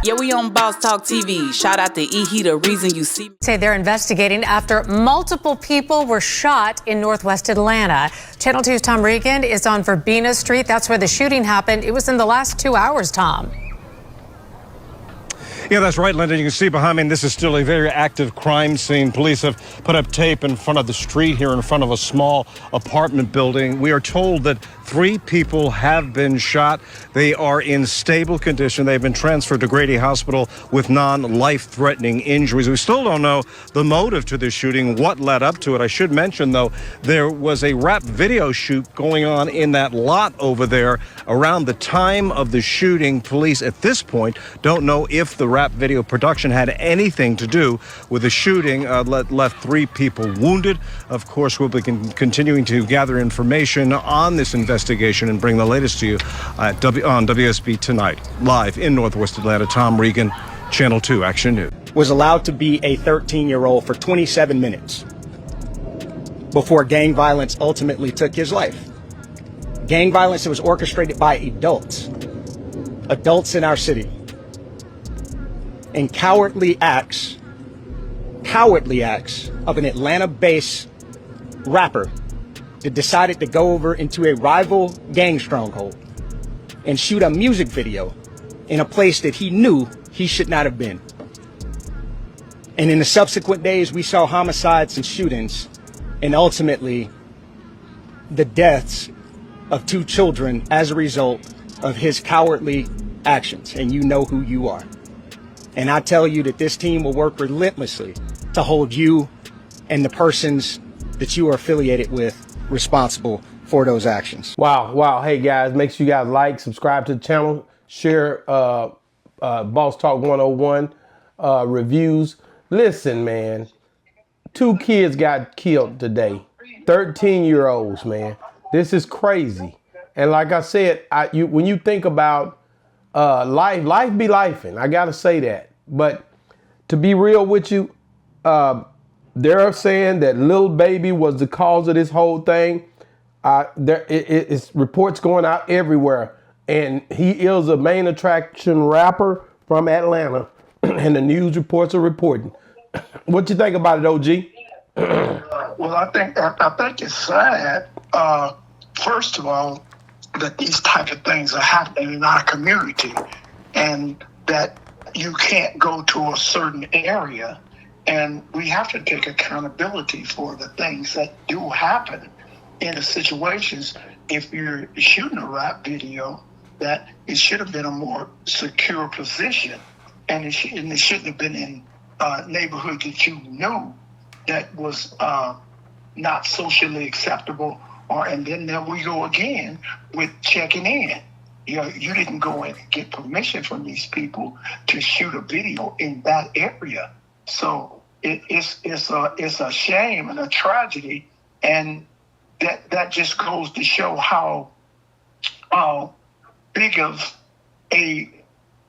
Yeah, we on Boss Talk TV. Shout out to E. The reason you see me. Say they're investigating after multiple people were shot in Northwest Atlanta. Channel 2's Tom Regan is on Verbena Street. That's where the shooting happened. It was in the last 2 hours, Tom. Yeah, that's right, Linda. You can see behind me, this is still a very active crime scene. Police have put up tape in front of the street here in front of a small apartment building. We are told that 3 people have been shot. They are in stable condition. They've been transferred to Grady Hospital with non-life-threatening injuries. We still don't know the motive to this shooting, what led up to it. I should mention, though, there was a rap video shoot going on in that lot over there around the time of the shooting. Police at this point don't know if the rap video production had anything to do with the shooting. Left 3 people wounded. Of course, we'll be continuing to gather information on this investigation and bring the latest to you on WSB Tonight. Live in Northwest Atlanta, Tom Regan, Channel 2 Action News. Was allowed to be a 13-year-old for 27 minutes before gang violence ultimately took his life. Gang violence that was orchestrated by adults in our city. And cowardly acts of an Atlanta-based rapper that decided to go over into a rival gang stronghold and shoot a music video in a place that he knew he should not have been. And in the subsequent days, we saw homicides and shootings, and ultimately the deaths of 2 children as a result of his cowardly actions. And you know who you are. And I tell you that this team will work relentlessly to hold you and the persons that you are affiliated with responsible for those actions. Wow. Hey, guys, make sure you guys like, subscribe to the channel, share Boss Talk 101 reviews. Listen, man, 2 kids got killed today. 13-year-olds, man. This is crazy. And like I said, when you think about life be lifing. I gotta say that. But to be real with you, they're saying that Lil Baby was the cause of this whole thing. It's reports going out everywhere, and he is a main attraction rapper from Atlanta, and the news reports are reporting. What you think about it, OG? Well, I think it's sad. First of all, that these type of things are happening in our community, and that you can't go to a certain area, and we have to take accountability for the things that do happen in the situations. If you're shooting a rap video, that it should have been a more secure position, and it shouldn't have been in a neighborhood that you knew that was not socially acceptable. And then there we go again with checking in. You know, you didn't go in and get permission from these people to shoot a video in that area. So it's a shame and a tragedy, and that just goes to show how big of a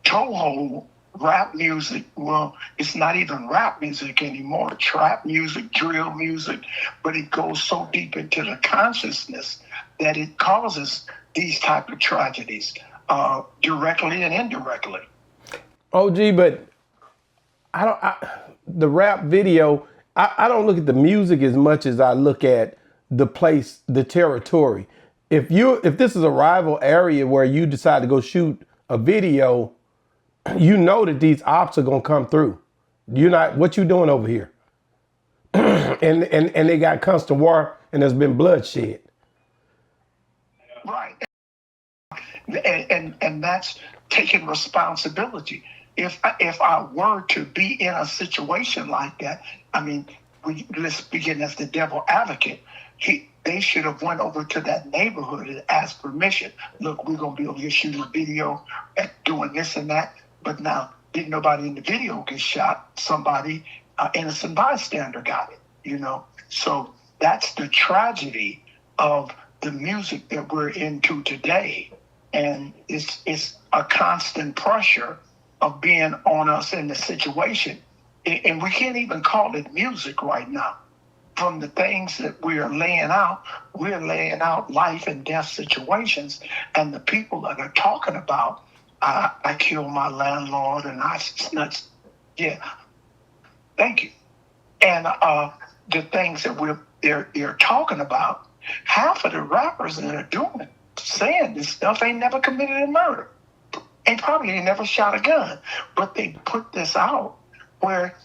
toehold rap music, well, it's not even rap music anymore, trap music, drill music, but it goes so deep into the consciousness that it causes these type of tragedies, directly and indirectly. OG, but the rap video, I don't look at the music as much as I look at the place, the territory. If this is a rival area where you decide to go shoot a video, you know that these ops are gonna come through. What you doing over here? and they got constant war, and there's been bloodshed. Right, and that's taking responsibility. If I were to be in a situation like that, I mean, let's begin as the devil advocate. They should have went over to that neighborhood and asked permission. Look, we're gonna be over here shooting a video and doing this and that. But now, didn't nobody in the video get shot? Somebody, innocent bystander got it, you know? So that's the tragedy of the music that we're into today. And it's a constant pressure of being on us in the situation. And we can't even call it music right now. From the things that we're laying out life and death situations. And the people that are talking about I killed my landlord and yeah, thank you. And the things that they're talking about, half of the rappers that are doing it, saying this stuff ain't never committed a murder. And probably ain't never shot a gun. But they put this out where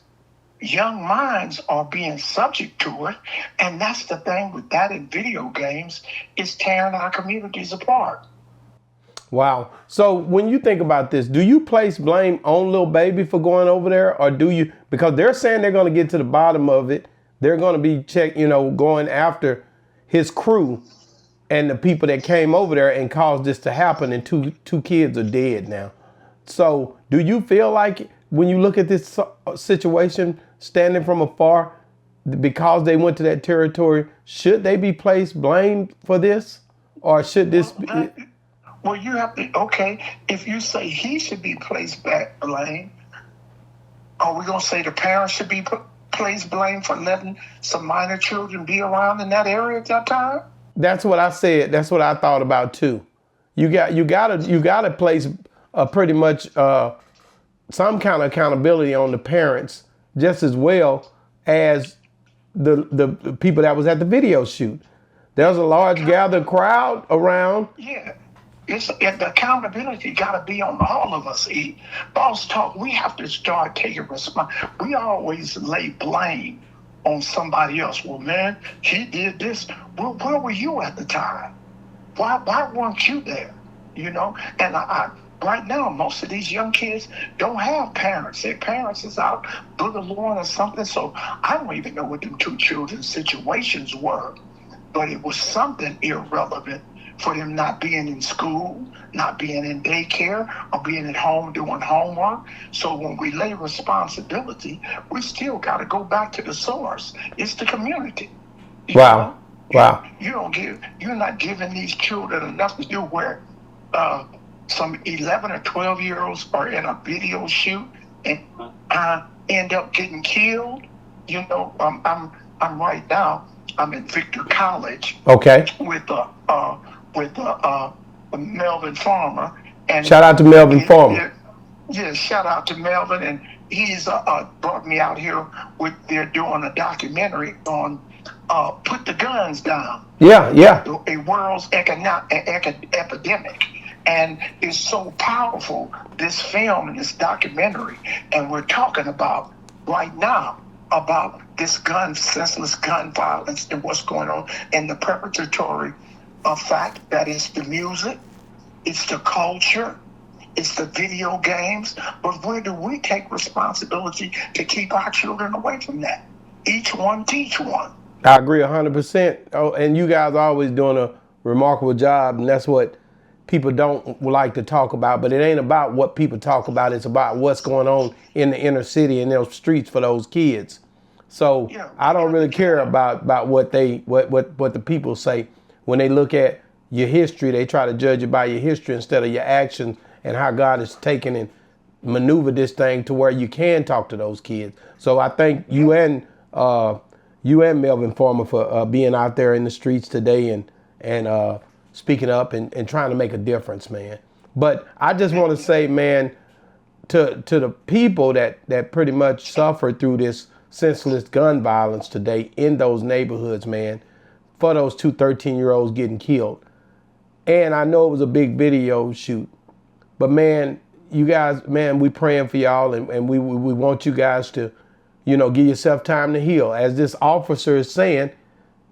young minds are being subject to it. And that's the thing with that in video games, is tearing our communities apart. Wow. So when you think about this, do you place blame on Lil Baby for going over there, or do you, because they're saying they're going to get to the bottom of it. They're going to be going after his crew and the people that came over there and caused this to happen, and two kids are dead now. So do you feel like when you look at this situation standing from afar, because they went to that territory, should they be placed blamed for this, or should this be? Well, you have to, okay, if you say he should be placed back blame, are we going to say the parents should be placed blame for letting some minor children be around in that area at that time? That's what I said. That's what I thought about too. You gotta place pretty much some kind of accountability on the parents, just as well as the people that was at the video shoot. There's a large gathered crowd around. Yeah. The accountability got to be on all of us. Boss Talk, we have to start taking responsibility. We always lay blame on somebody else. Well, man, he did this. Well, where were you at the time? Why weren't you there? And right now, most of these young kids don't have parents. Their parents is out boogalooing or something. So I don't even know what them two children's situations were. But it was something irrelevant for them not being in school, not being in daycare, or being at home doing homework. So when we lay responsibility, we still got to go back to the source. It's the community. Wow. Wow. You're not giving these children enough to do where some 11 or 12-year-olds are in a video shoot and end up getting killed. I'm right now, I'm in Victor College. Okay. With Melvin Farmer. And shout out to Melvin Farmer. Yeah, shout out to Melvin. And he's brought me out here they're doing a documentary on Put the Guns Down. Yeah. A world's epidemic. And it's so powerful, this film and this documentary. And we're talking about right now about this senseless gun violence and what's going on, and the preparatory fact that it's the music, it's the culture, it's the video games. But where do we take responsibility to keep our children away from that? Each one teach one. I agree 100%. Oh, and you guys are always doing a remarkable job, and that's what people don't like to talk about. But it ain't about what people talk about. It's about what's going on in the inner city and those streets for those kids. So yeah, I don't really care about what the people say. When they look at your history, they try to judge you by your history instead of your actions and how God has taken and maneuvered this thing to where you can talk to those kids. So I thank you and Melvin Farmer for being out there in the streets today and speaking up and trying to make a difference, man. But I just want to say, man, to the people that pretty much suffered through this senseless gun violence today in those neighborhoods, man, for those two 13-year-olds getting killed. And I know it was a big video shoot, but man, you guys, man, we praying for y'all, and we want you guys to, give yourself time to heal. As this officer is saying,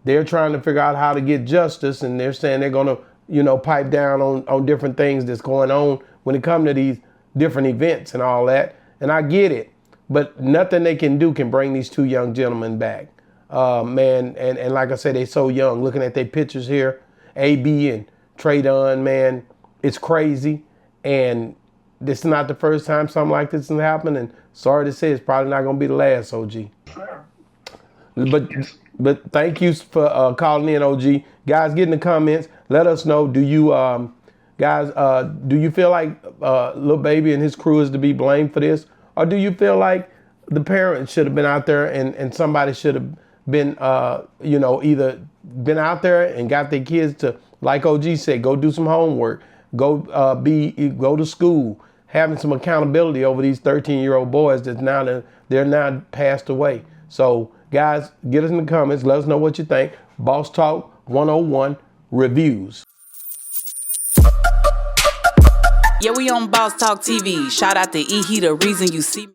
they're trying to figure out how to get justice, and they're saying they're going to, pipe down on different things that's going on when it comes to these different events and all that. And I get it, but nothing they can do can bring these two young gentlemen back. Man, and like I said, they so young. Looking at their pictures here, AB and Trey Dunn, man, it's crazy. And this is not the first time something like this has happened. And sorry to say, it's probably not going to be the last, OG. Sure. But thank you for calling in, OG. Guys, get in the comments. Let us know. Do you do you feel like Lil Baby and his crew is to be blamed for this, or do you feel like the parents should have been out there and somebody should have been either been out there and got their kids to, like OG said, go do some homework, go to school, having some accountability over these 13-year-old boys they're now passed away. So guys, get us in the comments. Let us know what you think. Boss Talk 101 reviews. Yeah, we on Boss Talk TV. Shout out to E. He the reason you see me.